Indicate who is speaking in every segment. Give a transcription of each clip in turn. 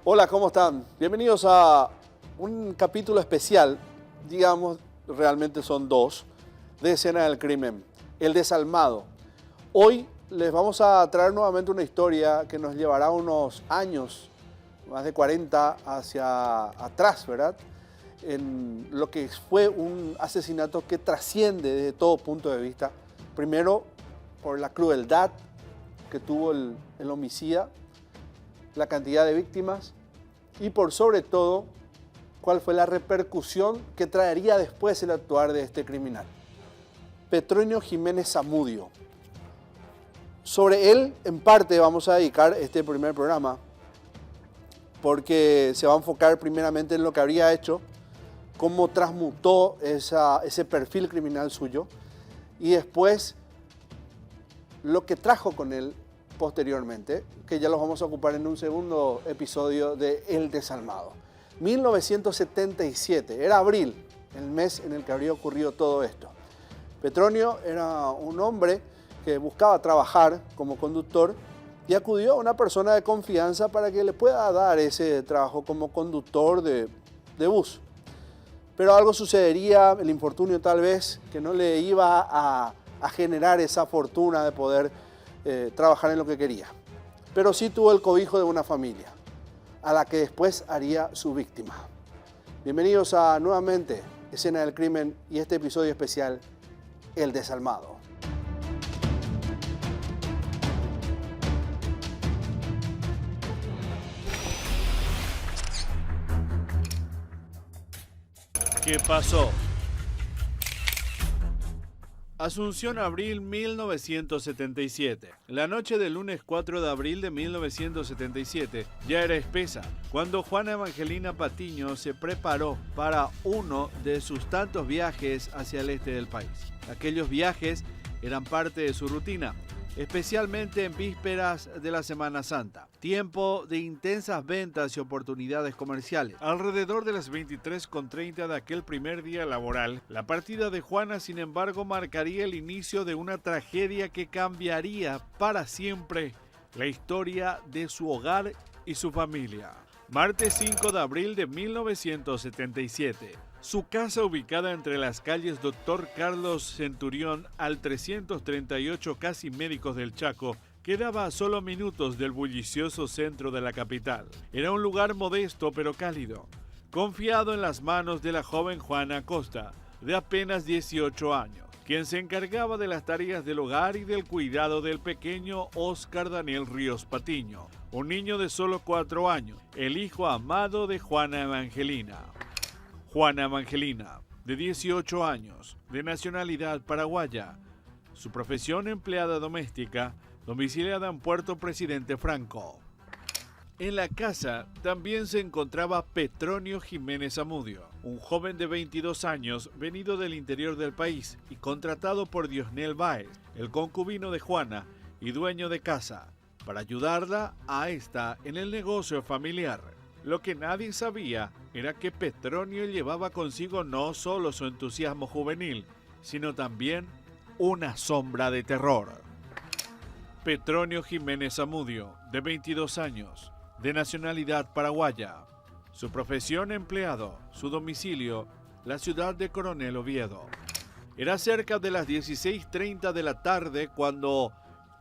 Speaker 1: Hola, ¿cómo están? Bienvenidos a un capítulo especial, digamos, realmente son dos, de Escena del Crimen, El Desalmado. Hoy les vamos a traer nuevamente una historia que nos llevará unos años, más de 40 hacia atrás, ¿verdad? En lo que fue un asesinato que trasciende desde todo punto de vista. Primero, por la crueldad que tuvo el homicida, la cantidad de víctimas y por sobre todo, cuál fue la repercusión que traería después el actuar de este criminal. Petronio Jiménez Zamudio. Sobre él, en parte, vamos a dedicar este primer programa porque se va a enfocar primeramente en lo que habría hecho, cómo transmutó ese perfil criminal suyo y después lo que trajo con él posteriormente, que ya los vamos a ocupar en un segundo episodio de El Desalmado. 1977, era abril, el mes en el que habría ocurrido todo esto. Petronio era un hombre que buscaba trabajar como conductor y acudió a una persona de confianza para que le pueda dar ese trabajo como conductor de bus. Pero algo sucedería, el infortunio tal vez, que no le iba a generar esa fortuna de poder trabajar en lo que quería. Pero sí tuvo el cobijo de una familia, a la que después haría su víctima. Bienvenidos a nuevamente Escena del Crimen y este episodio especial, El Desalmado.
Speaker 2: ¿Qué pasó? Asunción, abril 1977. La noche del lunes 4 de abril de 1977 ya era espesa cuando Juana Evangelina Patiño se preparó para uno de sus tantos viajes hacia el este del país. Aquellos viajes eran parte de su rutina, especialmente en vísperas de la Semana Santa, tiempo de intensas ventas y oportunidades comerciales. Alrededor de las 23:30 de aquel primer día laboral, la partida de Juana, sin embargo, marcaría el inicio de una tragedia que cambiaría para siempre la historia de su hogar y su familia. Martes 5 de abril de 1977. Su casa, ubicada entre las calles Dr. Carlos Centurión al 338 Casi Médicos del Chaco, quedaba a solo minutos del bullicioso centro de la capital. Era un lugar modesto pero cálido, confiado en las manos de la joven Juana Acosta, de apenas 18 años, quien se encargaba de las tareas del hogar y del cuidado del pequeño Óscar Daniel Ríos Patiño, un niño de solo 4 años, el hijo amado de Juana Evangelina. Juana Evangelina, de 18 años, de nacionalidad paraguaya. Su profesión, empleada doméstica, domiciliada en Puerto Presidente Franco. En la casa también se encontraba Petronio Jiménez Zamudio, un joven de 22 años venido del interior del país y contratado por Diosnel Báez, el concubino de Juana y dueño de casa, para ayudarla a esta en el negocio familiar. Lo que nadie sabía era que Petronio llevaba consigo no solo su entusiasmo juvenil, sino también una sombra de terror. Petronio Jiménez Zamudio, de 22 años, de nacionalidad paraguaya. Su profesión, empleado, su domicilio, la ciudad de Coronel Oviedo. Era cerca de las 16:30 de la tarde cuando,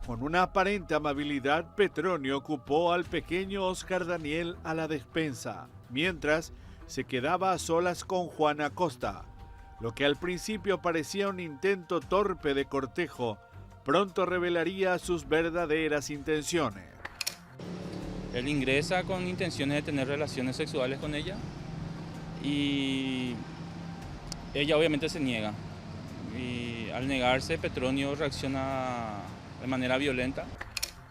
Speaker 2: con una aparente amabilidad, Petronio ocupó al pequeño Óscar Daniel a la despensa, mientras se quedaba a solas con Juana Acosta. Lo que al principio parecía un intento torpe de cortejo, pronto revelaría sus verdaderas intenciones.
Speaker 3: Él ingresa con intenciones de tener relaciones sexuales con ella y ella obviamente se niega. Y al negarse, Petronio reacciona de manera violenta.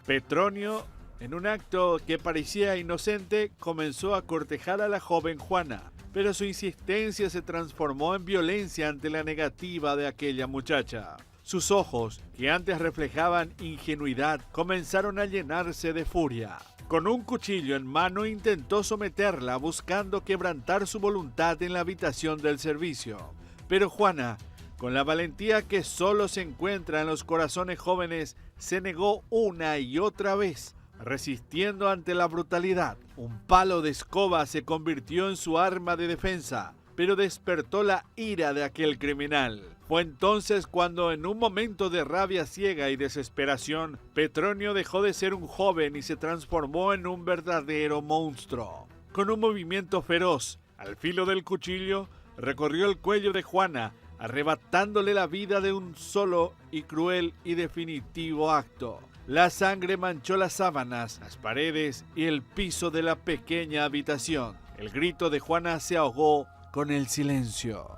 Speaker 2: Petronio, en un acto que parecía inocente, comenzó a cortejar a la joven Juana, pero su insistencia se transformó en violencia ante la negativa de aquella muchacha. Sus ojos, que antes reflejaban ingenuidad, comenzaron a llenarse de furia. Con un cuchillo en mano intentó someterla, buscando quebrantar su voluntad en la habitación del servicio. Pero Juana, con la valentía que solo se encuentra en los corazones jóvenes, se negó una y otra vez, resistiendo ante la brutalidad. Un palo de escoba se convirtió en su arma de defensa, pero despertó la ira de aquel criminal. Fue entonces cuando, en un momento de rabia ciega y desesperación, Petronio dejó de ser un joven y se transformó en un verdadero monstruo. Con un movimiento feroz, al filo del cuchillo, recorrió el cuello de Juana, arrebatándole la vida de un solo y cruel y definitivo acto. La sangre manchó las sábanas, las paredes y el piso de la pequeña habitación. El grito de Juana se ahogó con el silencio.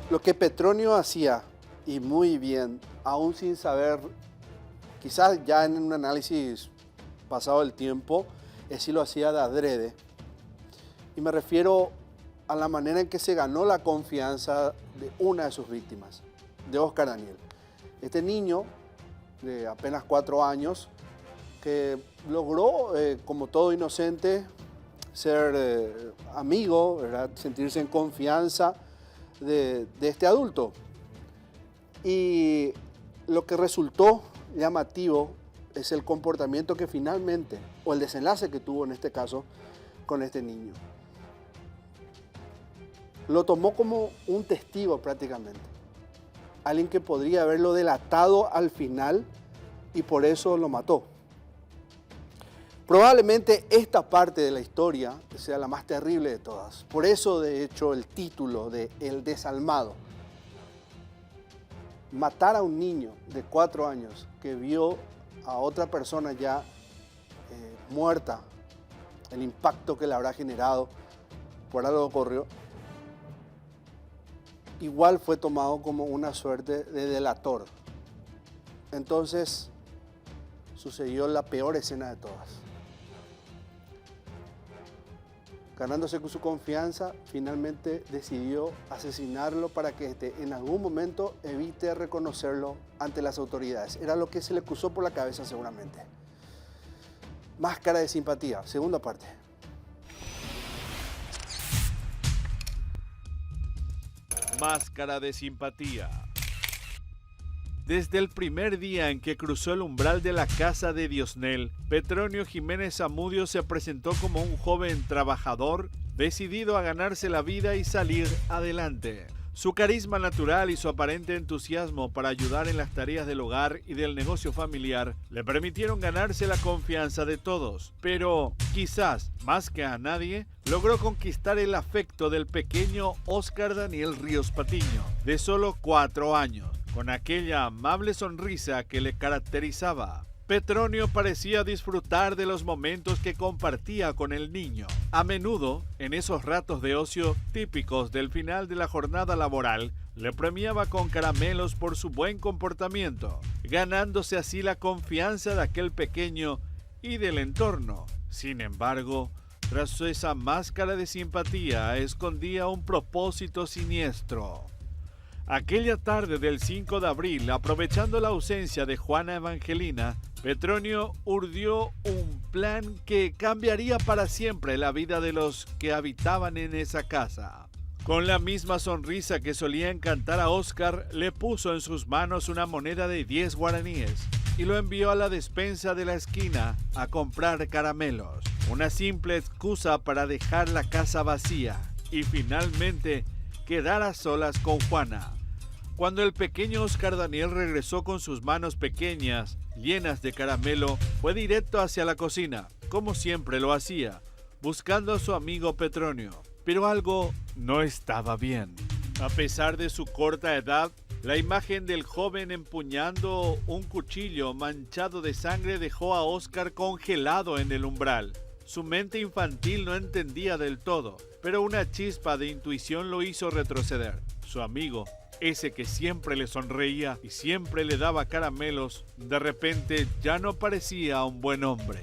Speaker 1: Lo que Petronio hacía, y muy bien, aún sin saber, quizás ya en un análisis pasado el tiempo, es si lo hacía de adrede. Y me refiero a la manera en que se ganó la confianza de una de sus víctimas, de Óscar Daniel. Este niño de apenas 4 años que logró, como todo inocente, ser amigo, ¿verdad? Sentirse en confianza de este adulto. Y lo que resultó llamativo es el comportamiento que finalmente, o el desenlace que tuvo en este caso con este niño. Lo tomó como un testigo prácticamente. Alguien que podría haberlo delatado al final y por eso lo mató. Probablemente esta parte de la historia sea la más terrible de todas. Por eso, de hecho, el título de El Desalmado. Matar a un niño de 4 años que vio a otra persona ya muerta, el impacto que le habrá generado por algo que ocurrió, igual fue tomado como una suerte de delator. Entonces sucedió la peor escena de todas. Ganándose con su confianza, finalmente decidió asesinarlo para que en algún momento evite reconocerlo ante las autoridades. Era lo que se le cruzó por la cabeza seguramente. Máscara de simpatía, segunda parte.
Speaker 2: Máscara de simpatía. Desde el primer día en que cruzó el umbral de la casa de Diosnel, Petronio Jiménez Zamudio se presentó como un joven trabajador, decidido a ganarse la vida y salir adelante. Su carisma natural y su aparente entusiasmo para ayudar en las tareas del hogar y del negocio familiar le permitieron ganarse la confianza de todos, pero quizás, más que a nadie, logró conquistar el afecto del pequeño Óscar Daniel Ríos Patiño, de solo 4 años. Con aquella amable sonrisa que le caracterizaba, Petronio parecía disfrutar de los momentos que compartía con el niño. A menudo, en esos ratos de ocio típicos del final de la jornada laboral, le premiaba con caramelos por su buen comportamiento, ganándose así la confianza de aquel pequeño y del entorno. Sin embargo, tras esa máscara de simpatía escondía un propósito siniestro. Aquella tarde del 5 de abril, aprovechando la ausencia de Juana Evangelina, Petronio urdió un plan que cambiaría para siempre la vida de los que habitaban en esa casa. Con la misma sonrisa que solía encantar a Óscar, le puso en sus manos una moneda de 10 guaraníes y lo envió a la despensa de la esquina a comprar caramelos. Una simple excusa para dejar la casa vacía y finalmente quedar a solas con Juana. Cuando el pequeño Óscar Daniel regresó con sus manos pequeñas, llenas de caramelo, fue directo hacia la cocina, como siempre lo hacía, buscando a su amigo Petronio. Pero algo no estaba bien. A pesar de su corta edad, la imagen del joven empuñando un cuchillo manchado de sangre dejó a Óscar congelado en el umbral. Su mente infantil no entendía del todo, pero una chispa de intuición lo hizo retroceder. Su amigo, ese que siempre le sonreía y siempre le daba caramelos, de repente ya no parecía un buen hombre.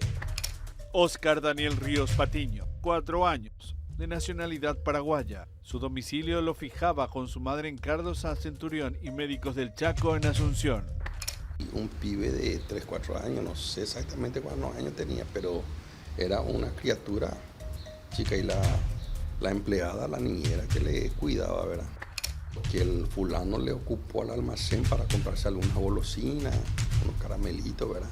Speaker 2: Óscar Daniel Ríos Patiño, 4 años, de nacionalidad paraguaya. Su domicilio lo fijaba con su madre en Carlos San Centurión y Médicos del Chaco en Asunción.
Speaker 4: Un pibe de 3, 4 años, no sé exactamente cuántos años tenía, pero era una criatura chica y la la empleada, la niñera que le cuidaba, ¿verdad? Que el fulano le ocupó al almacén para comprarse algunas golosinas, unos caramelitos, ¿verdad?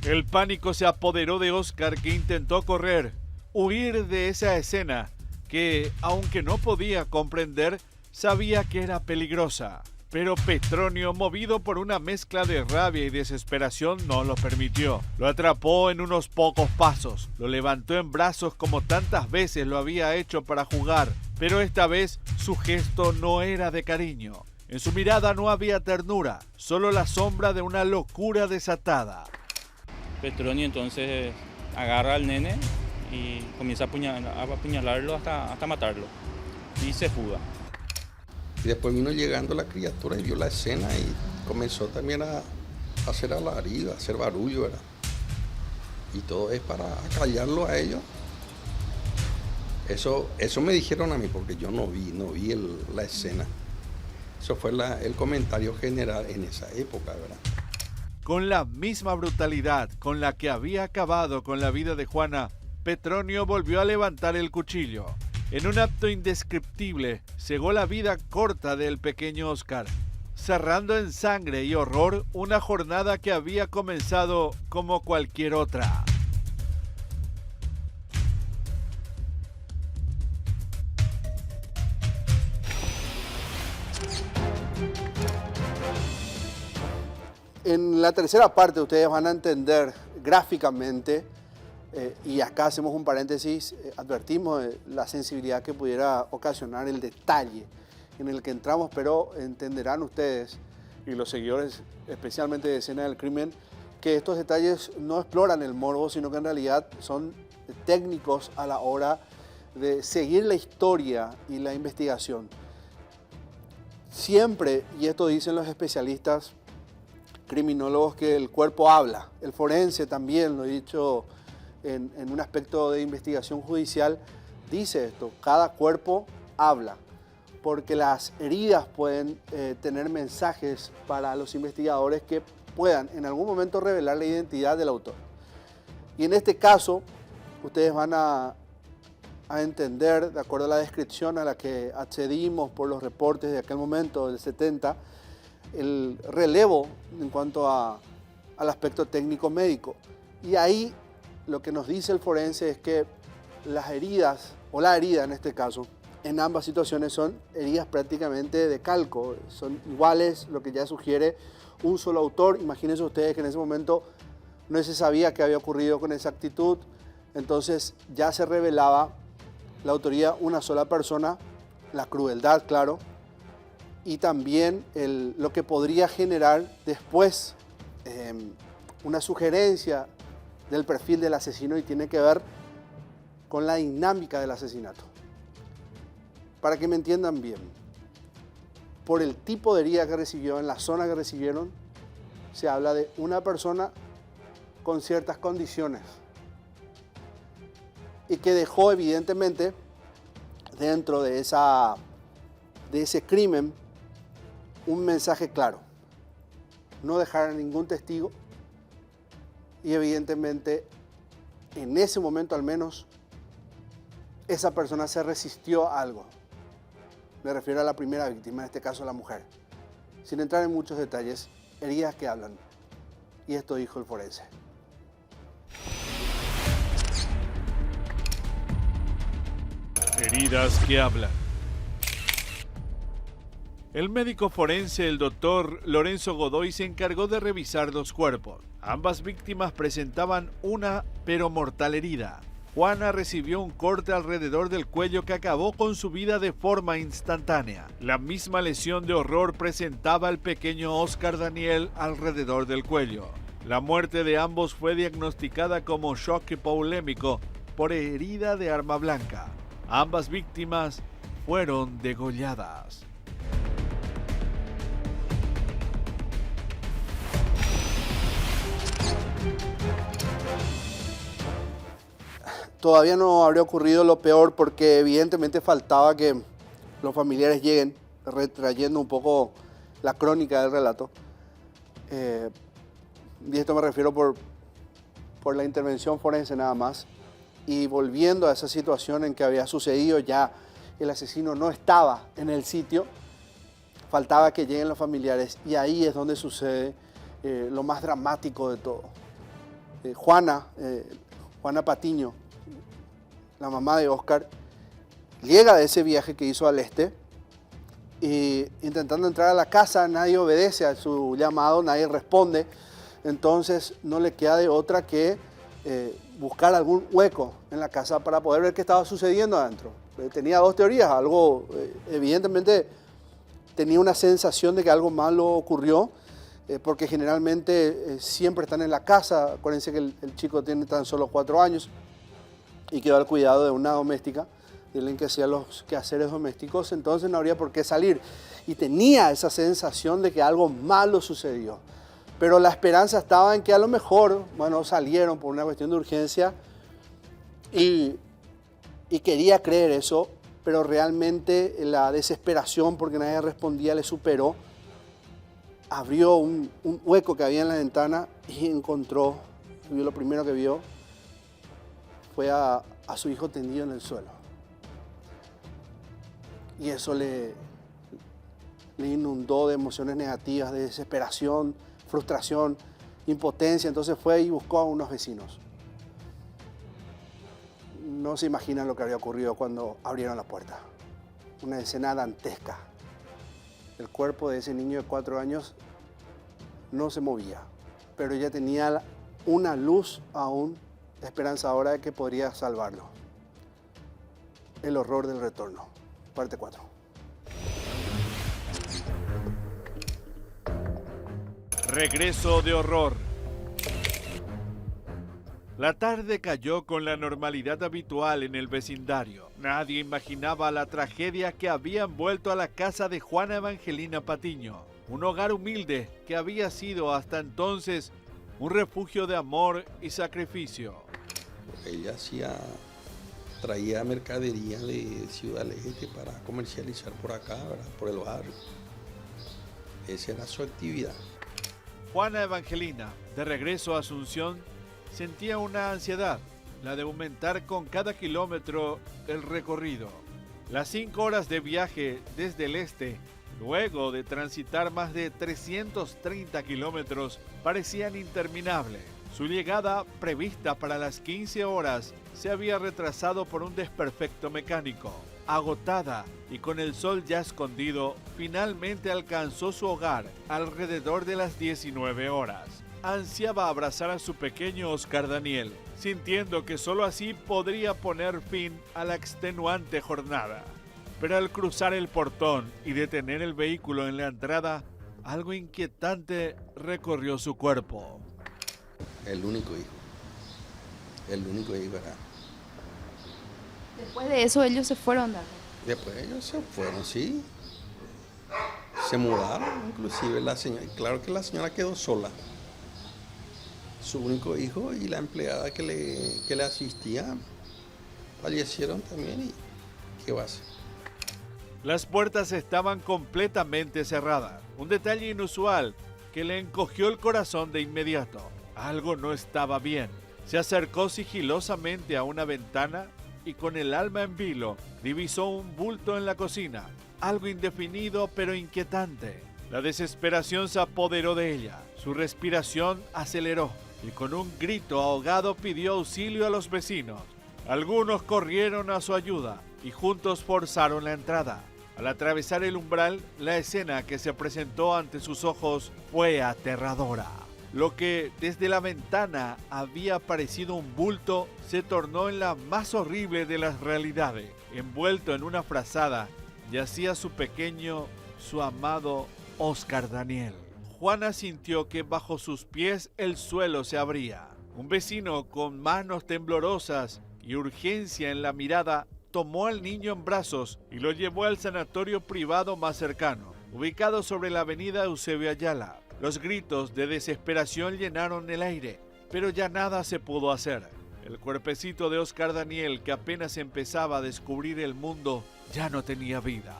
Speaker 2: El pánico se apoderó de Oscar, que intentó correr, huir de esa escena que, aunque no podía comprender, sabía que era peligrosa. Pero Petronio, movido por una mezcla de rabia y desesperación, no lo permitió. Lo atrapó en unos pocos pasos, lo levantó en brazos como tantas veces lo había hecho para jugar, pero esta vez su gesto no era de cariño. En su mirada no había ternura, solo la sombra de una locura desatada.
Speaker 3: Petronio entonces agarra al nene y comienza a apuñalarlo hasta matarlo. Y se fuga.
Speaker 4: Y después vino llegando la criatura y vio la escena y comenzó también a hacer alarido, a hacer barullo, ¿verdad? Y todo es para acallarlo a ellos. Eso me dijeron a mí porque yo no vi la escena. Eso fue el comentario general en esa época, ¿verdad?
Speaker 2: Con la misma brutalidad con la que había acabado con la vida de Juana, Petronio volvió a levantar el cuchillo. En un acto indescriptible, cegó la vida corta del pequeño Oscar, cerrando en sangre y horror una jornada que había comenzado como cualquier otra.
Speaker 1: En la tercera parte ustedes van a entender gráficamente, y acá hacemos un paréntesis, advertimos la sensibilidad que pudiera ocasionar el detalle en el que entramos, pero entenderán ustedes y los seguidores especialmente de Escena del Crimen que estos detalles no exploran el morbo, sino que en realidad son técnicos a la hora de seguir la historia y la investigación. Siempre, y esto dicen los especialistas criminólogos, que el cuerpo habla. El forense también, lo he dicho en un aspecto de investigación judicial, dice esto: cada cuerpo habla, porque las heridas pueden tener mensajes para los investigadores que puedan en algún momento revelar la identidad del autor. Y en este caso, ustedes van a entender, de acuerdo a la descripción a la que accedimos por los reportes de aquel momento, del 70, el relevo en cuanto al aspecto técnico médico. Y ahí lo que nos dice el forense es que las heridas, o la herida en este caso, en ambas situaciones son heridas prácticamente de calco, son iguales, lo que ya sugiere un solo autor. Imagínense ustedes que en ese momento no se sabía qué había ocurrido con exactitud, entonces ya se revelaba la autoría una sola persona, la crueldad, claro, y también lo que podría generar después una sugerencia del perfil del asesino, y tiene que ver con la dinámica del asesinato. Para que me entiendan bien, por el tipo de herida que recibió, en la zona que recibieron, se habla de una persona con ciertas condiciones y que dejó evidentemente dentro de ese crimen un mensaje claro: no dejar a ningún testigo, y evidentemente en ese momento al menos esa persona se resistió a algo. Me refiero a la primera víctima, en este caso la mujer. Sin entrar en muchos detalles, heridas que hablan. Y esto dijo el forense.
Speaker 2: Heridas que hablan. El médico forense, el doctor Lorenzo Godoy, se encargó de revisar los cuerpos. Ambas víctimas presentaban una pero mortal herida. Juana recibió un corte alrededor del cuello que acabó con su vida de forma instantánea. La misma lesión de horror presentaba el pequeño Oscar Daniel alrededor del cuello. La muerte de ambos fue diagnosticada como shock hipovolémico por herida de arma blanca. Ambas víctimas fueron degolladas.
Speaker 1: Todavía no habría ocurrido lo peor, porque evidentemente faltaba que los familiares lleguen, retrayendo un poco la crónica del relato. Y esto me refiero por la intervención forense nada más. y volviendo a esa situación en que había sucedido, ya el asesino no estaba en el sitio, faltaba que lleguen los familiares y ahí es donde sucede lo más dramático de todo. Juana Patiño, la mamá de Oscar, llega de ese viaje que hizo al este y intentando entrar a la casa, nadie obedece a su llamado, nadie responde, entonces no le queda de otra que buscar algún hueco en la casa para poder ver qué estaba sucediendo adentro. Tenía dos teorías, algo evidentemente tenía una sensación de que algo malo ocurrió, porque generalmente siempre están en la casa. Acuérdense que el chico tiene tan solo 4 años y quedó al cuidado de una doméstica, de alguien que hacía los quehaceres domésticos, entonces no habría por qué salir. Y tenía esa sensación de que algo malo sucedió. Pero la esperanza estaba en que a lo mejor, bueno, salieron por una cuestión de urgencia y quería creer eso, pero realmente la desesperación porque nadie respondía le superó. Abrió un hueco que había en la ventana y encontró, lo primero que vio fue a su hijo tendido en el suelo. Y eso le inundó de emociones negativas, de desesperación, frustración, impotencia. Entonces fue y buscó a unos vecinos. No se imaginan lo que había ocurrido cuando abrieron la puerta. Una escena dantesca. El cuerpo de ese niño de 4 años no se movía, pero ella tenía una luz aún esperanzadora de que podría salvarlo. El horror del retorno, parte 4.
Speaker 2: Regreso de horror. La tarde cayó con la normalidad habitual en el vecindario. Nadie imaginaba la tragedia que había envuelto a la casa de Juana Evangelina Patiño, un hogar humilde que había sido hasta entonces un refugio de amor y sacrificio.
Speaker 4: Ella traía mercadería de Ciudad del Este para comercializar por acá, ¿verdad? Por el barrio. Esa era su actividad.
Speaker 2: Juana Evangelina, de regreso a Asunción, sentía una ansiedad, la de aumentar con cada kilómetro el recorrido. Las 5 horas de viaje desde el este, luego de transitar más de 330 kilómetros, parecían interminables. Su llegada, prevista para las 15 horas, se había retrasado por un desperfecto mecánico. Agotada y con el sol ya escondido, finalmente alcanzó su hogar alrededor de las 19 horas. Ansiaba abrazar a su pequeño Oscar Daniel, sintiendo que solo así podría poner fin a la extenuante jornada. Pero al cruzar el portón y detener el vehículo en la entrada, algo inquietante recorrió su cuerpo.
Speaker 4: El único hijo era.
Speaker 5: Después de eso ellos se fueron, ¿verdad?
Speaker 4: Después ellos se fueron, sí. Se mudaron, inclusive la señora. Claro que la señora quedó sola. Su único hijo y la empleada que le asistía fallecieron también. ¿Y qué va a hacer?
Speaker 2: Las puertas estaban completamente cerradas. Un detalle inusual que le encogió el corazón de inmediato. Algo no estaba bien. Se acercó sigilosamente a una ventana y con el alma en vilo divisó un bulto en la cocina. Algo indefinido pero inquietante. La desesperación se apoderó de ella. Su respiración aceleró y con un grito ahogado pidió auxilio a los vecinos. Algunos corrieron a su ayuda y juntos forzaron la entrada. Al atravesar el umbral, la escena que se presentó ante sus ojos fue aterradora. Lo que desde la ventana había parecido un bulto se tornó en la más horrible de las realidades. Envuelto en una frazada, yacía su pequeño, su amado Oscar Daniel. Juana sintió que bajo sus pies el suelo se abría. Un vecino con manos temblorosas y urgencia en la mirada tomó al niño en brazos y lo llevó al sanatorio privado más cercano, ubicado sobre la avenida Eusebio Ayala. Los gritos de desesperación llenaron el aire, pero ya nada se pudo hacer. El cuerpecito de Oscar Daniel, que apenas empezaba a descubrir el mundo, ya no tenía vida.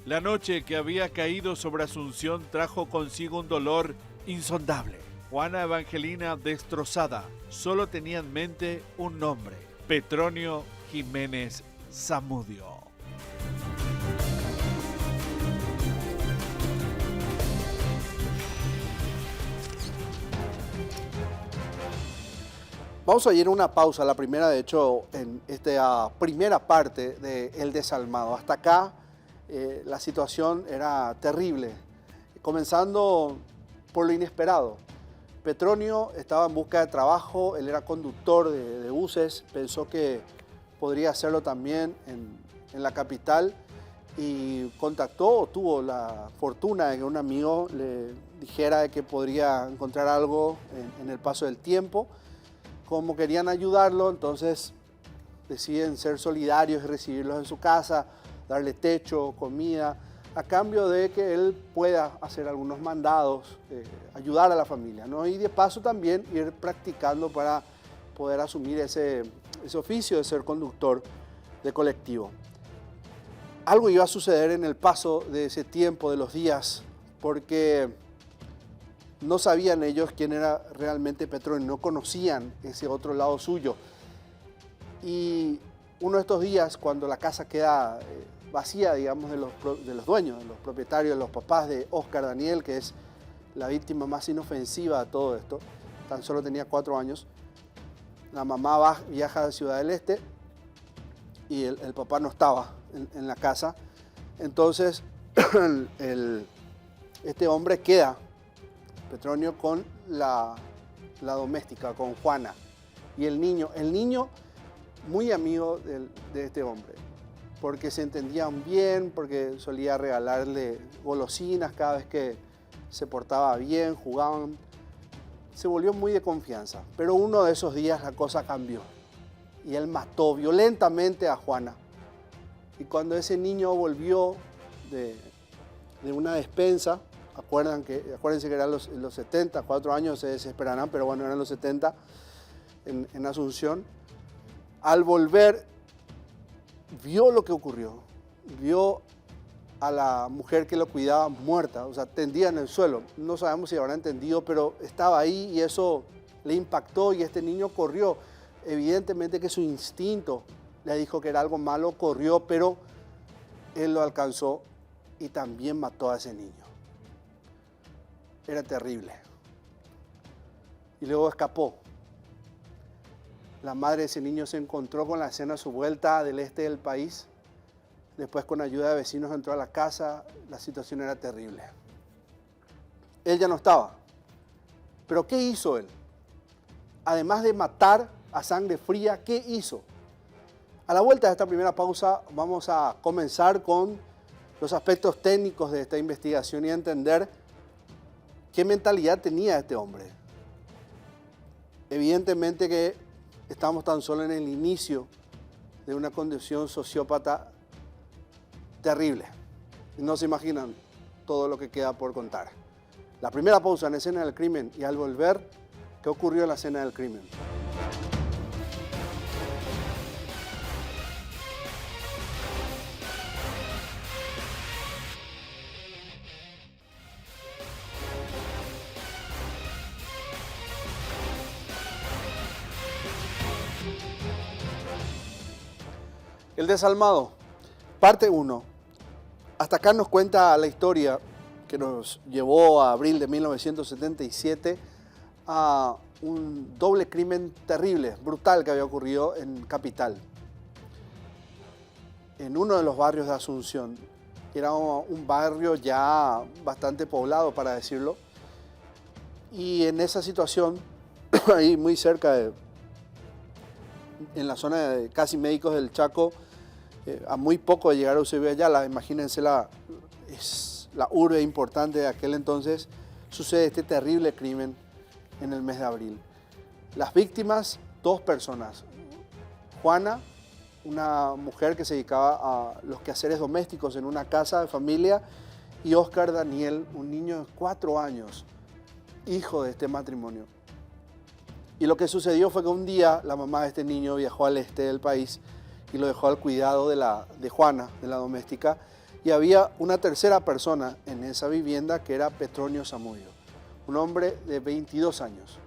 Speaker 2: La noche que había caído sobre Asunción trajo consigo un dolor insondable. Juana Evangelina, destrozada, solo tenía en mente un nombre: Petronio Jiménez Zamudio.
Speaker 1: Vamos a ir a una pausa, la primera de hecho en esta primera parte de El Desalmado. Hasta acá la situación era terrible, comenzando por lo inesperado. Petronio estaba en busca de trabajo, él era conductor de buses, pensó que podría hacerlo también en la capital y contactó o tuvo la fortuna de que un amigo le dijera de que podría encontrar algo en el paso del tiempo. Como querían ayudarlo, entonces deciden ser solidarios y recibirlos en su casa, darle techo, comida, a cambio de que él pueda hacer algunos mandados, ayudar a la familia, ¿no? Y de paso también ir practicando para poder asumir ese oficio de ser conductor de colectivo. Algo iba a suceder en el paso de ese tiempo, de los días, porque no sabían ellos quién era realmente Petronio, no conocían ese otro lado suyo. Y uno de estos días, cuando la casa queda vacía, digamos, de los dueños, de los propietarios, de los papás de Oscar Daniel, que es la víctima más inofensiva de todo esto, tan solo tenía 4 años, la mamá viaja a Ciudad del Este y el papá no estaba en la casa. Entonces, este hombre queda, Petronio, con la doméstica, con Juana. Y el niño muy amigo de este hombre, porque se entendían bien, porque solía regalarle golosinas cada vez que se portaba bien, jugaban. Se volvió muy de confianza. Pero uno de esos días la cosa cambió y él mató violentamente a Juana. Y cuando ese niño volvió de una despensa, acuérdense que eran los 70, 4 años se desesperarán, pero bueno, eran los 70 en Asunción. Al volver, vio lo que ocurrió, vio a la mujer que lo cuidaba muerta, o sea, tendida en el suelo. No sabemos si habrá entendido, pero estaba ahí y eso le impactó y este niño corrió. Evidentemente que su instinto le dijo que era algo malo, corrió, pero él lo alcanzó y también mató a ese niño. Era terrible. Y luego escapó. La madre de ese niño se encontró con la escena a su vuelta del este del país. Después, con ayuda de vecinos, entró a la casa. La situación era terrible. Él ya no estaba. ¿Pero qué hizo él? Además de matar a sangre fría, ¿qué hizo? A la vuelta de esta primera pausa vamos a comenzar con los aspectos técnicos de esta investigación y a entender qué mentalidad tenía este hombre. Evidentemente que estamos tan solo en el inicio de una condición sociópata terrible. No se imaginan todo lo que queda por contar. La primera pausa en la escena del crimen y al volver, ¿qué ocurrió en la escena del crimen? El Desalmado, parte 1. Hasta acá nos cuenta la historia que nos llevó a abril de 1977 a un doble crimen terrible, brutal que había ocurrido en Capital. En uno de los barrios de Asunción. Era un barrio ya bastante poblado, para decirlo. Y en esa situación, ahí muy cerca en la zona de casi Médicos del Chaco, a muy poco de llegar a Eusebio Ayala, imagínense la urbe importante de aquel entonces, sucede este terrible crimen en el mes de abril. Las víctimas, 2 personas. Juana, una mujer que se dedicaba a los quehaceres domésticos en una casa de familia, y Oscar Daniel, un niño de 4 años, hijo de este matrimonio. Y lo que sucedió fue que un día la mamá de este niño viajó al este del país y lo dejó al cuidado de Juana, de la doméstica, y había una tercera persona en esa vivienda que era Petronio Zamudio, un hombre de 22 años,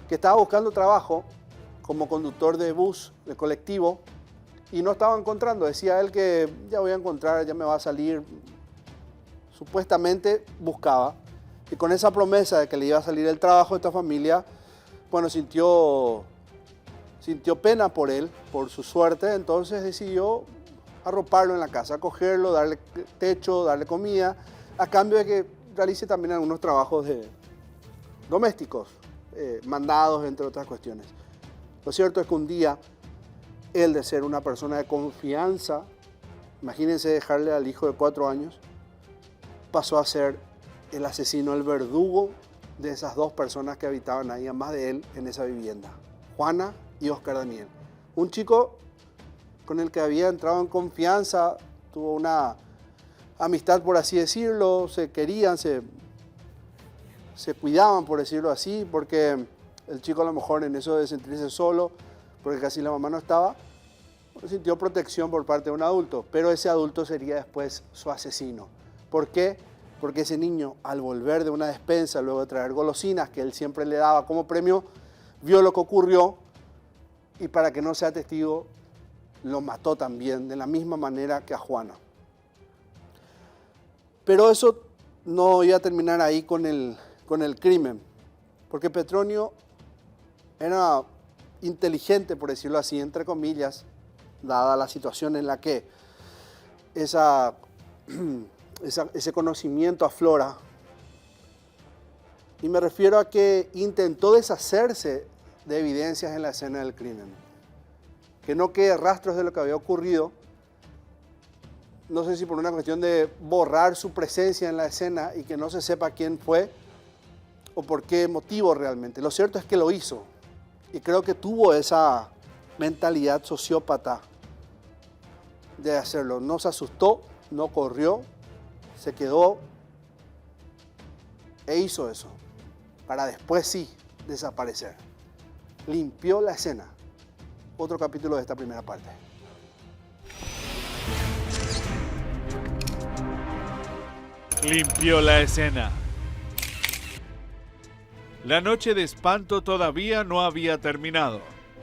Speaker 1: que estaba buscando trabajo como conductor de bus, de colectivo, y no estaba encontrando. Decía él que ya voy a encontrar, ya me va a salir. Supuestamente buscaba, y con esa promesa de que le iba a salir el trabajo de esta familia, bueno, sintió pena por él, por su suerte, entonces decidió arroparlo en la casa, acogerlo, darle techo, darle comida, a cambio de que realice también algunos trabajos domésticos, mandados, entre otras cuestiones. Lo cierto es que un día, él, de ser una persona de confianza, imagínense dejarle al hijo de 4 años, pasó a ser el asesino, el verdugo de esas 2 personas que habitaban ahí, además de él, en esa vivienda, Juana y Oscar Daniel. Un chico con el que había entrado en confianza, tuvo una amistad, por así decirlo, se querían, se cuidaban, por decirlo así, porque el chico a lo mejor en eso de sentirse solo, porque casi la mamá no estaba, sintió protección por parte de un adulto, pero ese adulto sería después su asesino. ¿Por qué? Porque ese niño, al volver de una despensa, luego de traer golosinas que él siempre le daba como premio, vio lo que ocurrió y para que no sea testigo, lo mató también, de la misma manera que a Juana. Pero eso no iba a terminar ahí con el crimen, porque Petronio era inteligente, por decirlo así, entre comillas, dada la situación en la que ese conocimiento aflora. Y me refiero a que intentó deshacerse de evidencias en la escena del crimen. Que no quede rastros de lo que había ocurrido. No sé si por una cuestión de borrar su presencia en la escena y que no se sepa quién fue o por qué motivo realmente. Lo cierto es que lo hizo. Y creo que tuvo esa mentalidad sociópata de hacerlo. No se asustó, no corrió, se quedó e hizo eso, para después sí desaparecer. Limpió la escena. Otro capítulo de esta primera parte.
Speaker 2: Limpió la escena. La noche de espanto todavía no había terminado.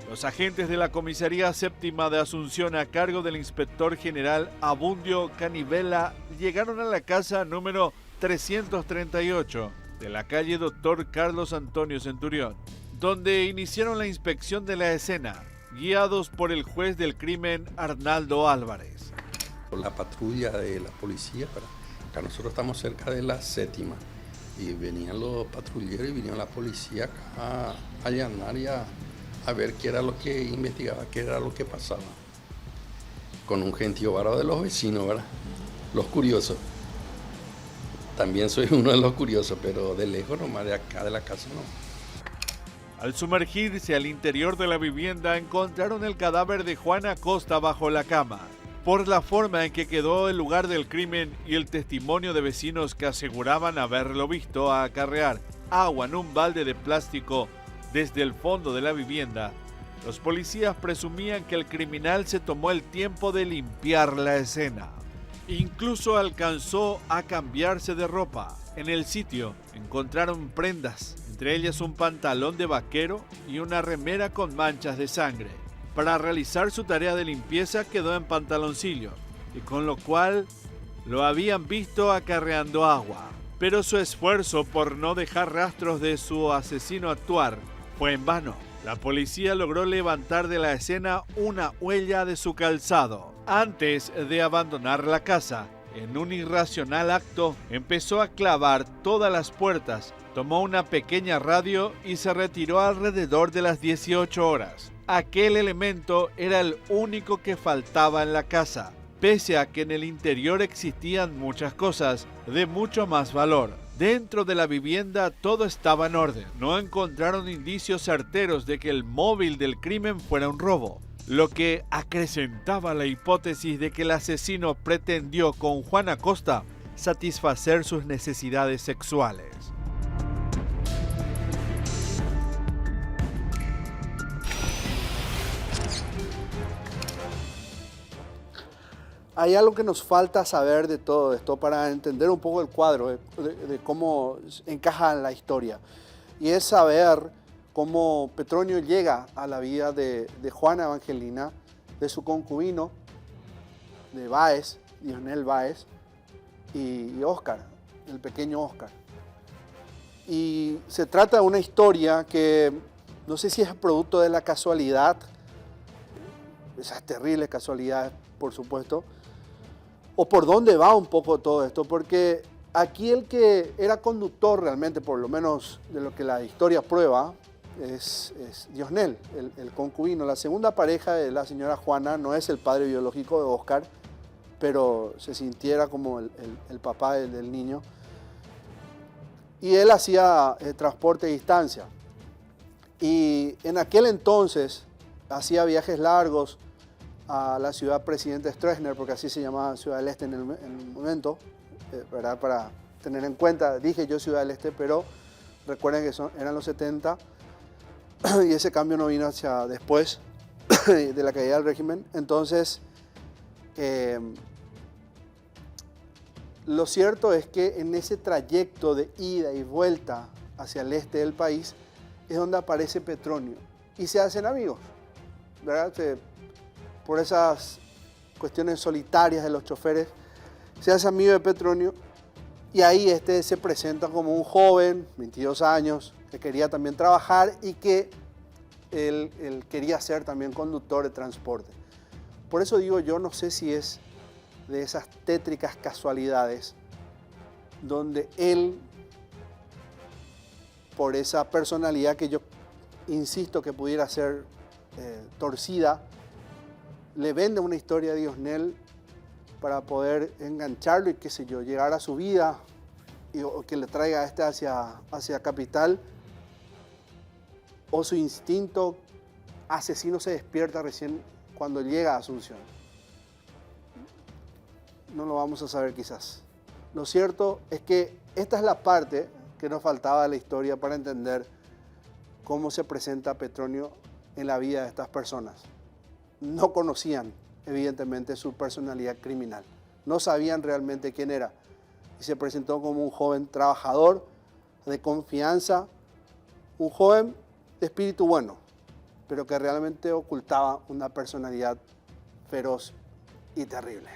Speaker 2: Los agentes de la Comisaría Séptima de Asunción, a cargo del inspector general Abundio Canivela, llegaron a la casa número 338 de la calle Dr. Carlos Antonio Centurión, donde iniciaron la inspección de la escena, guiados por el juez del crimen Arnaldo Álvarez.
Speaker 4: La patrulla de la policía, acá nosotros estamos cerca de la Séptima, y venían los patrulleros y vinieron la policía acá a allanar y a ver qué era lo que investigaba, qué era lo que pasaba. Con un gentío bárbaro de los vecinos, ¿verdad? Los curiosos. También soy uno de los curiosos, pero de lejos nomás, de acá de la casa no.
Speaker 2: Al sumergirse al interior de la vivienda, encontraron el cadáver de Juana Acosta bajo la cama. Por la forma en que quedó el lugar del crimen y el testimonio de vecinos que aseguraban haberlo visto acarrear agua en un balde de plástico desde el fondo de la vivienda, los policías presumían que el criminal se tomó el tiempo de limpiar la escena. Incluso alcanzó a cambiarse de ropa. En el sitio encontraron prendas, entre ellas un pantalón de vaquero y una remera con manchas de sangre. Para realizar su tarea de limpieza quedó en pantaloncillo, y con lo cual lo habían visto acarreando agua. Pero su esfuerzo por no dejar rastros de su asesino actuar fue en vano. La policía logró levantar de la escena una huella de su calzado. Antes de abandonar la casa, en un irracional acto, empezó a clavar todas las puertas, tomó una pequeña radio y se retiró alrededor de las 18 horas. Aquel elemento era el único que faltaba en la casa, pese a que en el interior existían muchas cosas de mucho más valor. Dentro de la vivienda todo estaba en orden. No encontraron indicios certeros de que el móvil del crimen fuera un robo, lo que acrecentaba la hipótesis de que el asesino pretendió con Juana Acosta satisfacer sus necesidades sexuales.
Speaker 1: Hay algo que nos falta saber de todo esto para entender un poco el cuadro de cómo encaja en la historia. Y es saber cómo Petronio llega a la vida de Juana Evangelina, de su concubino, de Báez, Diosnel Báez, y Óscar, el pequeño Óscar. Y se trata de una historia que no sé si es producto de la casualidad, esas terribles casualidades, por supuesto, o por dónde va un poco todo esto, porque aquí el que era conductor realmente, por lo menos de lo que la historia prueba, es Diosnel, el concubino. La segunda pareja de la señora Juana no es el padre biológico de Óscar, pero se sintiera como el papá del niño. Y él hacía transporte a distancia. Y en aquel entonces hacía viajes largos a la ciudad Presidente Stroessner, porque así se llamaba Ciudad del Este en el momento, ¿verdad? Para tener en cuenta, dije yo Ciudad del Este, pero recuerden que eran los 70 y ese cambio no vino hacia después de la caída del régimen. Entonces, lo cierto es que en ese trayecto de ida y vuelta hacia el este del país es donde aparece Petronio y se hacen amigos, ¿verdad? Por esas cuestiones solitarias de los choferes, se hace amigo de Petronio y ahí se presenta como un joven, 22 años, que quería también trabajar y que él quería ser también conductor de transporte. Por eso digo, yo no sé si es de esas tétricas casualidades donde él, por esa personalidad que yo insisto que pudiera ser torcida, le vende una historia a Diosnel para poder engancharlo y qué sé yo, llegar a su vida o que le traiga hacia Capital, o su instinto asesino se despierta recién cuando llega a Asunción. No lo vamos a saber quizás. Lo cierto es que esta es la parte que nos faltaba de la historia para entender cómo se presenta Petronio en la vida de estas personas. No conocían, evidentemente, su personalidad criminal. No sabían realmente quién era. Y se presentó como un joven trabajador, de confianza, un joven de espíritu bueno, pero que realmente ocultaba una personalidad feroz y terrible.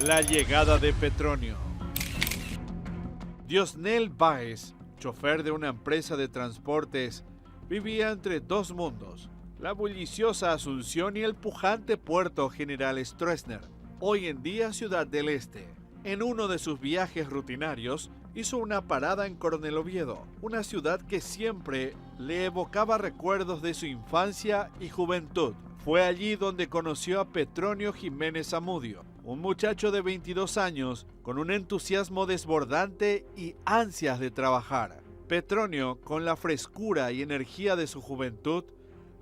Speaker 2: La llegada de Petronio. Diosnel Báez, chofer de una empresa de transportes, vivía entre dos mundos, la bulliciosa Asunción y el pujante puerto General Stroessner, hoy en día Ciudad del Este. En uno de sus viajes rutinarios, hizo una parada en Coronel Oviedo, una ciudad que siempre le evocaba recuerdos de su infancia y juventud. Fue allí donde conoció a Petronio Jiménez Zamudio, un muchacho de 22 años con un entusiasmo desbordante y ansias de trabajar. Petronio, con la frescura y energía de su juventud,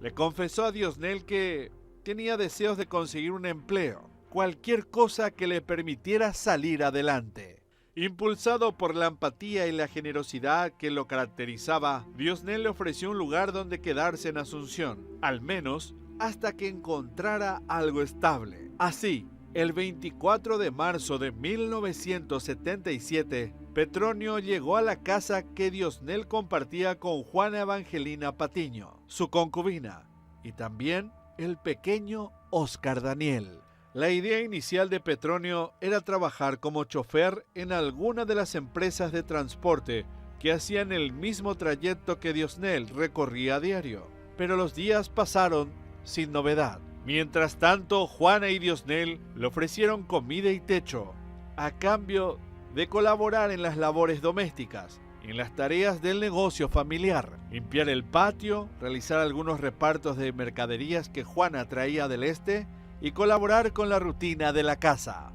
Speaker 2: le confesó a Diosnel que tenía deseos de conseguir un empleo, cualquier cosa que le permitiera salir adelante. Impulsado por la empatía y la generosidad que lo caracterizaba, Diosnel le ofreció un lugar donde quedarse en Asunción, al menos hasta que encontrara algo estable. Así, el 24 de marzo de 1977, Petronio llegó a la casa que Diosnel compartía con Juana Evangelina Patiño, su concubina, y también el pequeño Óscar Daniel. La idea inicial de Petronio era trabajar como chofer en alguna de las empresas de transporte que hacían el mismo trayecto que Diosnel recorría a diario, pero los días pasaron sin novedad. Mientras tanto, Juana y Diosnel le ofrecieron comida y techo, a cambio de colaborar en las labores domésticas, en las tareas del negocio familiar, limpiar el patio, realizar algunos repartos de mercaderías que Juana traía del este y colaborar con la rutina de la casa.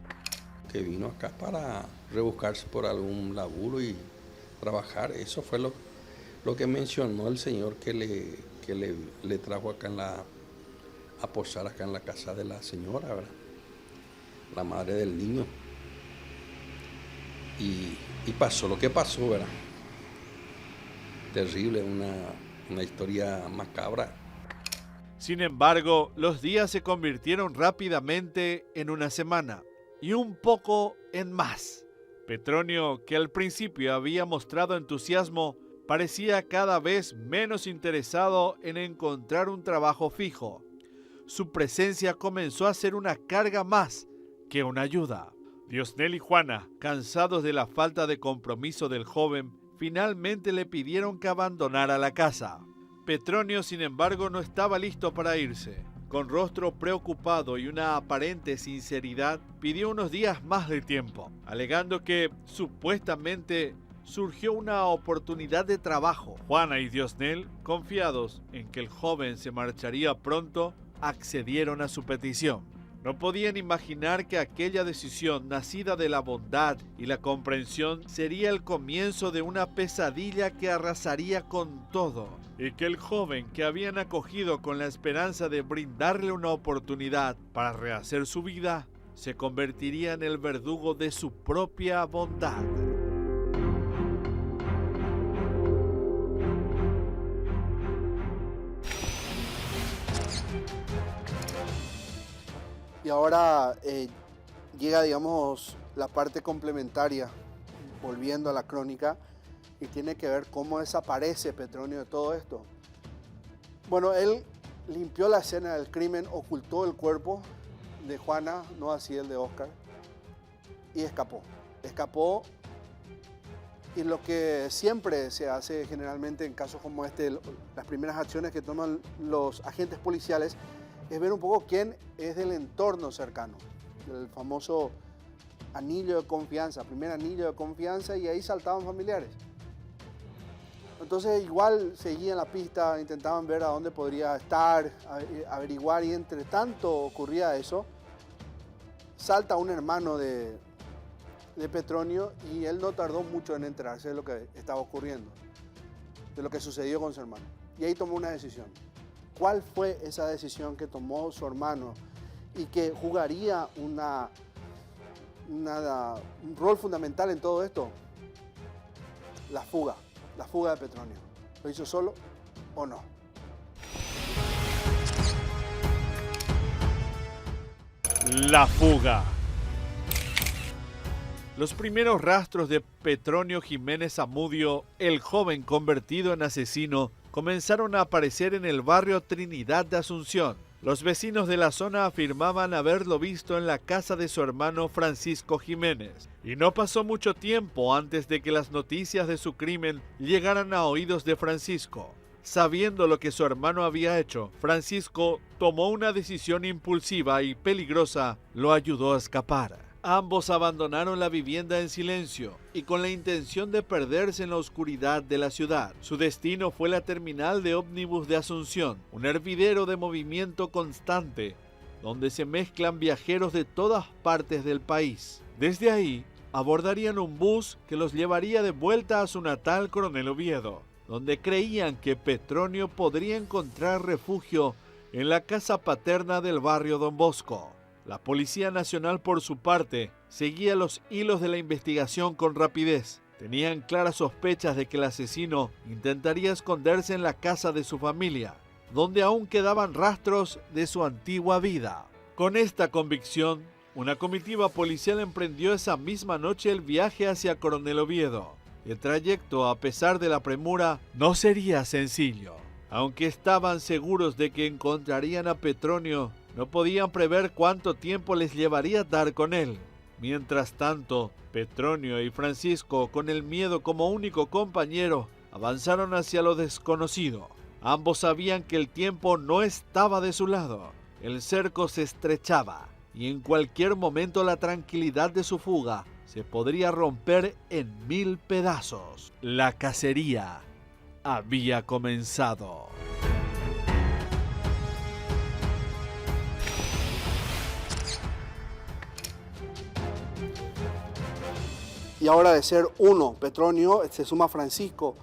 Speaker 4: Que vino acá para rebuscarse por algún laburo y trabajar, eso fue lo que mencionó el señor que le trajo acá a posar acá en la casa de la señora, ¿verdad? La madre del niño. Y pasó lo que pasó, ¿verdad? Terrible, una historia macabra.
Speaker 2: Sin embargo, los días se convirtieron rápidamente en una semana y un poco en más. Petronio, que al principio había mostrado entusiasmo, parecía cada vez menos interesado en encontrar un trabajo fijo. Su presencia comenzó a ser una carga más que una ayuda. Diosnel y Juana, cansados de la falta de compromiso del joven, finalmente le pidieron que abandonara la casa. Petronio, sin embargo, no estaba listo para irse. Con rostro preocupado y una aparente sinceridad, pidió unos días más de tiempo, alegando que, supuestamente, surgió una oportunidad de trabajo. Juana y Diosnel, confiados en que el joven se marcharía pronto, accedieron a su petición. No podían imaginar que aquella decisión, nacida de la bondad y la comprensión, sería el comienzo de una pesadilla que arrasaría con todo, y que el joven que habían acogido con la esperanza de brindarle una oportunidad para rehacer su vida, se convertiría en el verdugo de su propia bondad.
Speaker 1: Y ahora llega, digamos, la parte complementaria, volviendo a la crónica, y tiene que ver cómo desaparece Petronio de todo esto. Bueno, él limpió la escena del crimen, ocultó el cuerpo de Juana, no así el de Oscar, y escapó. Escapó, y lo que siempre se hace generalmente en casos como este, las primeras acciones que toman los agentes policiales, es ver un poco quién es del entorno cercano, el famoso anillo de confianza, primer anillo de confianza, y ahí saltaban familiares. Entonces igual seguían la pista, intentaban ver a dónde podría estar, averiguar, y entre tanto ocurría eso, salta un hermano de Petronio, y él no tardó mucho en enterarse de lo que estaba ocurriendo, de lo que sucedió con su hermano, y ahí tomó una decisión. ¿Cuál fue esa decisión que tomó su hermano y que jugaría un rol fundamental en todo esto? La fuga de Petronio. ¿Lo hizo solo o no?
Speaker 2: La fuga. Los primeros rastros de Petronio Jiménez Zamudio, el joven convertido en asesino, comenzaron a aparecer en el barrio Trinidad de Asunción. Los vecinos de la zona afirmaban haberlo visto en la casa de su hermano Francisco Jiménez. Y no pasó mucho tiempo antes de que las noticias de su crimen llegaran a oídos de Francisco. Sabiendo lo que su hermano había hecho, Francisco tomó una decisión impulsiva y peligrosa, lo ayudó a escapar. Ambos abandonaron la vivienda en silencio y con la intención de perderse en la oscuridad de la ciudad. Su destino fue la terminal de ómnibus de Asunción, un hervidero de movimiento constante, donde se mezclan viajeros de todas partes del país. Desde ahí, abordarían un bus que los llevaría de vuelta a su natal Coronel Oviedo, donde creían que Petronio podría encontrar refugio en la casa paterna del barrio Don Bosco. La Policía Nacional, por su parte, seguía los hilos de la investigación con rapidez. Tenían claras sospechas de que el asesino intentaría esconderse en la casa de su familia, donde aún quedaban rastros de su antigua vida. Con esta convicción, una comitiva policial emprendió esa misma noche el viaje hacia Coronel Oviedo. El trayecto, a pesar de la premura, no sería sencillo. Aunque estaban seguros de que encontrarían a Petronio, no podían prever cuánto tiempo les llevaría dar con él. Mientras tanto, Petronio y Francisco, con el miedo como único compañero, avanzaron hacia lo desconocido. Ambos sabían que el tiempo no estaba de su lado. El cerco se estrechaba y en cualquier momento la tranquilidad de su fuga se podría romper en 1000 pedazos. La cacería había comenzado.
Speaker 1: Y ahora de ser uno, Petronio, se suma Francisco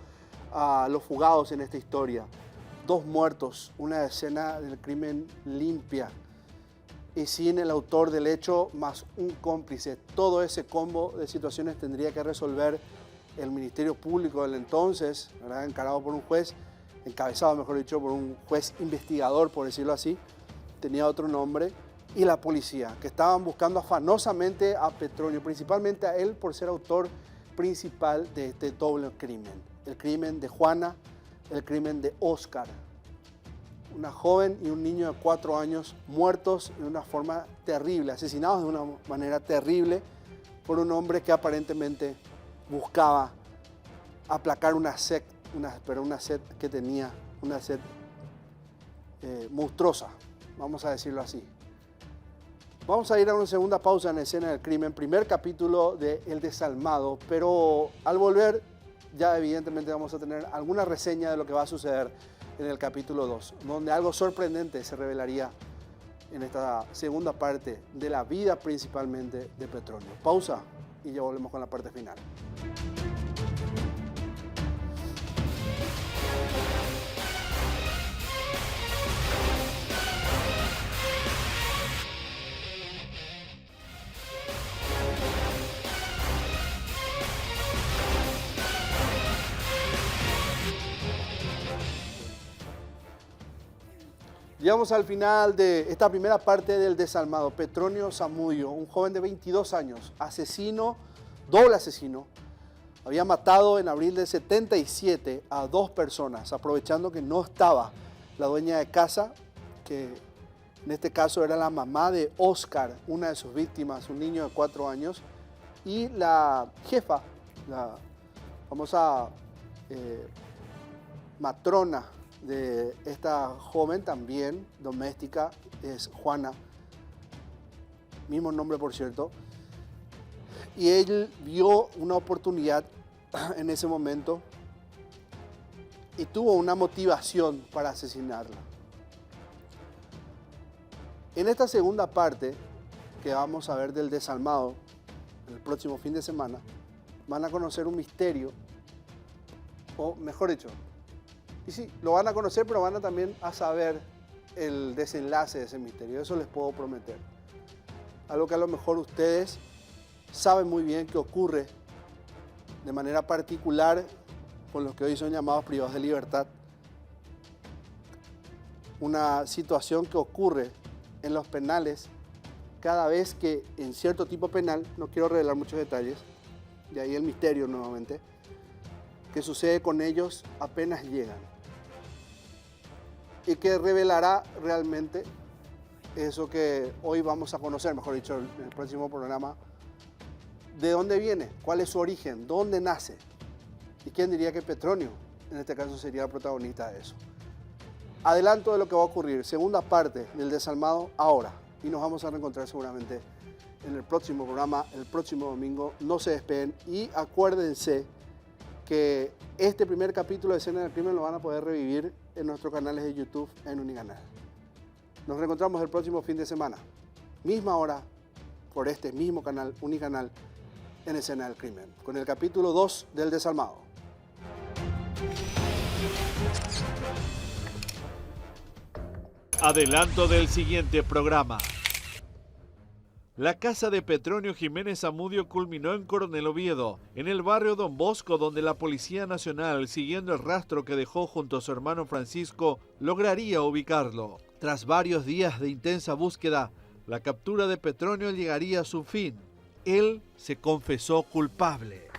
Speaker 1: a los fugados en esta historia. 2 muertos, una escena del crimen limpia y sin el autor del hecho más un cómplice. Todo ese combo de situaciones tendría que resolver el Ministerio Público del entonces, ¿verdad? Encarado por un juez, encabezado mejor dicho por un juez investigador, por decirlo así, tenía otro nombre, y la policía, que estaban buscando afanosamente a Petronio, principalmente a él por ser autor principal de este doble crimen. El crimen de Juana, el crimen de Óscar. Una joven y un niño de 4 años muertos de una forma terrible, asesinados de una manera terrible por un hombre que aparentemente buscaba aplacar una sed que tenía, una sed monstruosa, vamos a decirlo así. Vamos a ir a una segunda pausa en la escena del crimen, primer capítulo de El Desalmado, pero al volver ya evidentemente vamos a tener alguna reseña de lo que va a suceder en el capítulo 2, donde algo sorprendente se revelaría en esta segunda parte de la vida principalmente de Petronio. Pausa y ya volvemos con la parte final. Llegamos al final de esta primera parte del Desalmado. Petronio Zamudio, un joven de 22 años, asesino, doble asesino, había matado en abril del 77 a 2 personas, aprovechando que no estaba la dueña de casa, que en este caso era la mamá de Óscar, una de sus víctimas, un niño de 4 años, y la jefa, la famosa matrona de esta joven también doméstica, es Juana, mismo nombre por cierto, y él vio una oportunidad en ese momento y tuvo una motivación para asesinarla. En esta segunda parte que vamos a ver del Desalmado, el próximo fin de semana, van a conocer un misterio, o mejor dicho, y sí, lo van a conocer, pero van a también a saber el desenlace de ese misterio. Eso les puedo prometer. Algo que a lo mejor ustedes saben muy bien que ocurre de manera particular con los que hoy son llamados privados de libertad. Una situación que ocurre en los penales cada vez que en cierto tipo penal, no quiero revelar muchos detalles, de ahí el misterio nuevamente, que sucede con ellos apenas llegan y que revelará realmente eso que hoy vamos a conocer, mejor dicho, en el próximo programa, de dónde viene, cuál es su origen, dónde nace y quién diría que Petronio, en este caso, sería el protagonista de eso. Adelanto de lo que va a ocurrir, segunda parte del Desalmado ahora, y nos vamos a reencontrar seguramente en el próximo programa, el próximo domingo. No se despeguen y acuérdense que este primer capítulo de Escena del Crimen lo van a poder revivir en nuestros canales de YouTube en Unicanal. Nos reencontramos el próximo fin de semana, misma hora, por este mismo canal, Unicanal, en Escena del Crimen, con el capítulo 2 del Desalmado.
Speaker 2: Adelanto del siguiente programa. La casa de Petronio Jiménez Zamudio culminó en Coronel Oviedo, en el barrio Don Bosco, donde la Policía Nacional, siguiendo el rastro que dejó junto a su hermano Francisco, lograría ubicarlo. Tras varios días de intensa búsqueda, la captura de Petronio llegaría a su fin. Él se confesó culpable.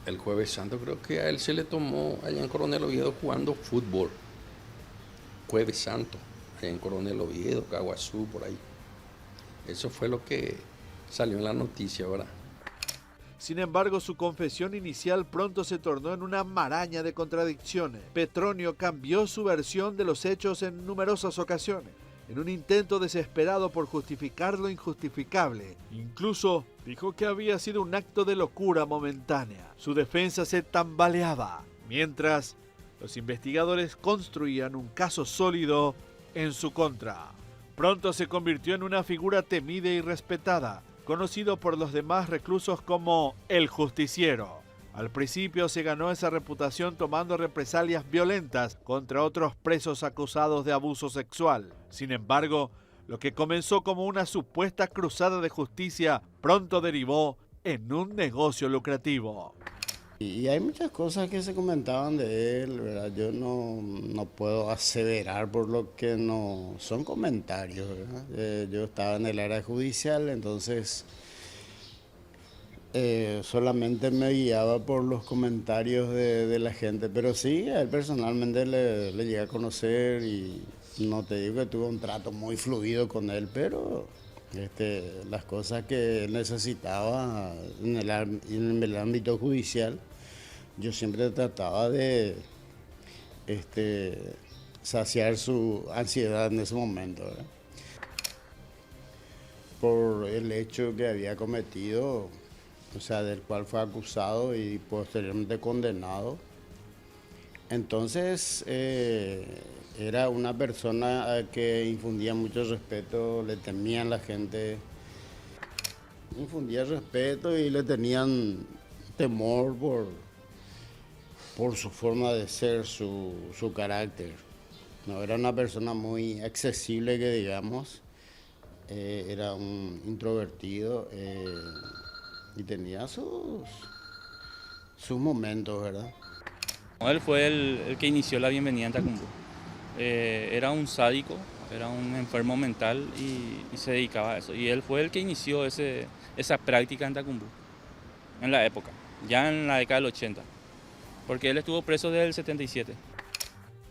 Speaker 4: El Jueves Santo creo que a él se le tomó allá en Coronel Oviedo jugando fútbol. Jueves Santo, allá en Coronel Oviedo, Caguazú, por ahí. Eso fue lo que salió en la noticia, ¿verdad?
Speaker 2: Sin embargo, su confesión inicial pronto se tornó en una maraña de contradicciones. Petronio cambió su versión de los hechos en numerosas ocasiones, en un intento desesperado por justificar lo injustificable. Incluso dijo que había sido un acto de locura momentánea. Su defensa se tambaleaba, mientras los investigadores construían un caso sólido en su contra. Pronto se convirtió en una figura temida y respetada, conocido por los demás reclusos como el Justiciero. Al principio se ganó esa reputación tomando represalias violentas contra otros presos acusados de abuso sexual. Sin embargo, lo que comenzó como una supuesta cruzada de justicia pronto derivó en un negocio lucrativo.
Speaker 5: Y hay muchas cosas que se comentaban de él, ¿verdad? Yo no puedo aseverar por lo que no son comentarios, ¿verdad? Yo estaba en el área judicial, entonces solamente me guiaba por los comentarios de la gente, pero sí, a él personalmente le llegué a conocer y no te digo que tuve un trato muy fluido con él, pero las cosas que necesitaba en el ámbito judicial, yo siempre trataba de saciar su ansiedad en ese momento, ¿verdad? Por el hecho que había cometido, o sea, del cual fue acusado y posteriormente condenado. Entonces, era una persona que infundía mucho respeto, le temían la gente, infundía respeto y le tenían temor por su forma de ser, su carácter. No, era una persona muy accesible, que digamos, era un introvertido y tenía sus momentos, ¿verdad?
Speaker 3: Él fue el que inició la bienvenida en Tacumbú. Era un sádico, era un enfermo mental y se dedicaba a eso. Y él fue el que inició esa práctica en Tacumbú, en la época, ya en la década del 80, porque él estuvo preso desde el 77.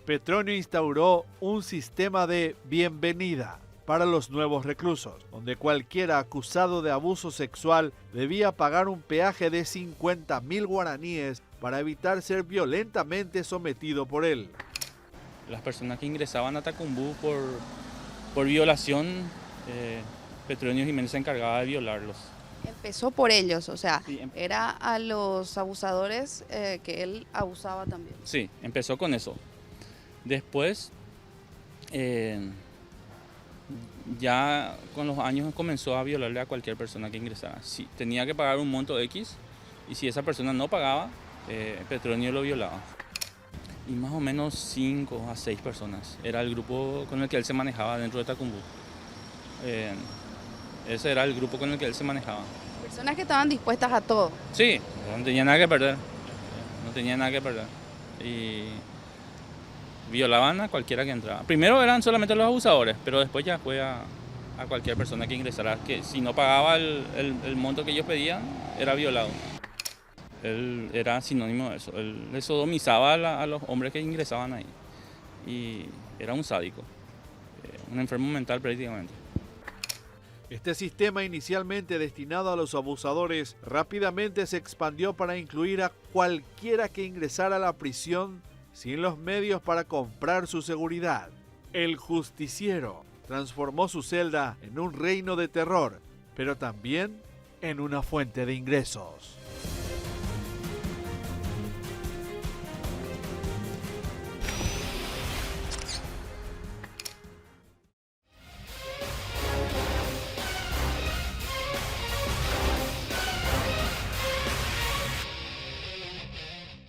Speaker 2: Petronio instauró un sistema de bienvenida para los nuevos reclusos, donde cualquiera acusado de abuso sexual debía pagar un peaje de 50.000 guaraníes para evitar ser violentamente sometido por él.
Speaker 3: Las personas que ingresaban a Tacumbú por violación, Petronio Jiménez se encargaba de violarlos.
Speaker 6: Empezó por ellos, o sea,
Speaker 3: Sí,
Speaker 6: era a los abusadores que él abusaba también.
Speaker 3: Sí, empezó con eso. Después, ya con los años comenzó a violarle a cualquier persona que ingresara. Sí, tenía que pagar un monto X y si esa persona no pagaba, Petronio lo violaba. Y más o menos 5 a 6 personas era el grupo con el que él se manejaba dentro de Tacumbú. Ese era el grupo con el que él se manejaba.
Speaker 6: Personas que estaban dispuestas a todo.
Speaker 3: Sí, no tenía nada que perder. No tenía nada que perder. Y violaban a cualquiera que entraba. Primero eran solamente los abusadores, pero después ya fue a cualquier persona que ingresara, que si no pagaba el monto que ellos pedían, era violado. Él era sinónimo de eso. Él le sodomizaba a los hombres que ingresaban ahí. Y era un sádico, un enfermo mental prácticamente.
Speaker 2: Este sistema, inicialmente destinado a los abusadores, rápidamente se expandió para incluir a cualquiera que ingresara a la prisión sin los medios para comprar su seguridad. El justiciero transformó su celda en un reino de terror, pero también en una fuente de ingresos.